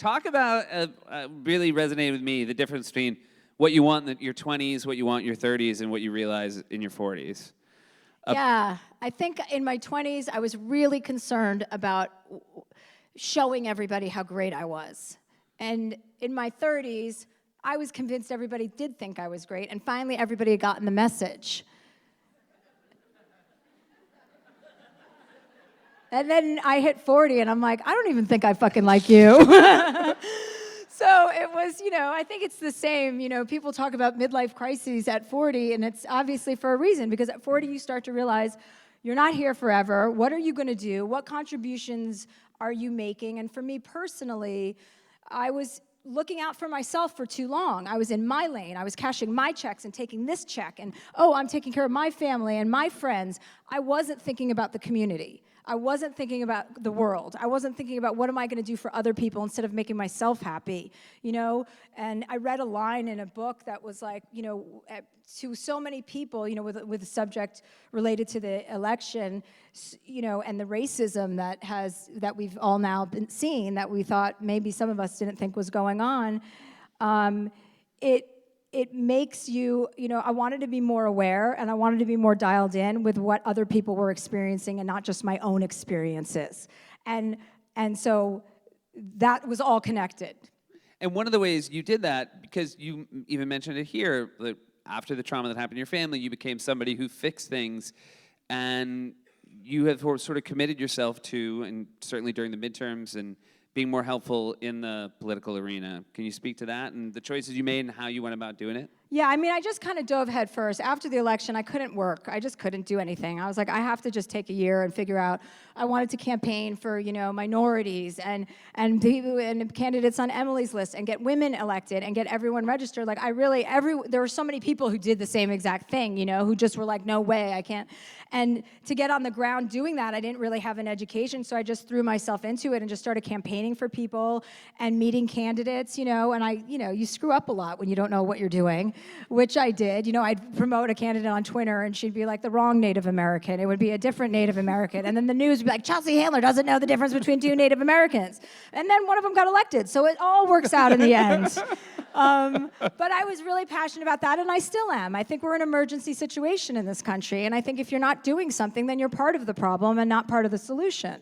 Talk about, really resonated with me, the difference between what you want in your 20s, what you want in your 30s, and what you realize in your 40s. Yeah, I think in my 20s, I was really concerned about showing everybody how great I was. And in my 30s, I was convinced everybody did think I was great, and finally everybody had gotten the message. And then I hit 40, and I'm like, I don't even think I fucking like you. So it was, I think it's the same. People talk about midlife crises at 40, and it's obviously for a reason, because at 40 you start to realize you're not here forever. What are you going to do? What contributions are you making? And for me personally, I was looking out for myself for too long. I was in my lane. I was cashing my checks and taking this check, and I'm taking care of my family and my friends. I wasn't thinking about the community. I wasn't thinking about the world. I wasn't thinking about what am I going to do for other people instead of making myself happy, And I read a line in a book that was like, to so many people, with a subject related to the election, and the racism that we've all now been seeing, that we thought maybe some of us didn't think was going on. It makes you, I wanted to be more aware, and I wanted to be more dialed in with what other people were experiencing and not just my own experiences. And so that was all connected. And one of the ways you did that, because you even mentioned it here, that after the trauma that happened in your family, you became somebody who fixed things, and you have sort of committed yourself to, and certainly during the midterms, and being more helpful in the political arena. Can you speak to that and the choices you made and how you went about doing it? Yeah, I just kind of dove head first. After the election, I couldn't work. I just couldn't do anything. I was like, I have to just take a year and figure out. I wanted to campaign for, minorities and people and candidates on Emily's list, and get women elected and get everyone registered. Like, there were so many people who did the same exact thing, who just were like, no way, I can't. And to get on the ground doing that, I didn't really have an education, so I just threw myself into it and just started campaigning for people and meeting candidates, and you screw up a lot when you don't know what you're doing, which I did. I'd promote a candidate on Twitter, and she'd be like, the wrong Native American. It would be a different Native American. And then the news would be like, Chelsea Handler doesn't know the difference between two Native Americans. And then one of them got elected. So it all works out in the end. But I was really passionate about that, and I still am. I think we're in an emergency situation in this country. And I think if you're not doing something, then you're part of the problem and not part of the solution.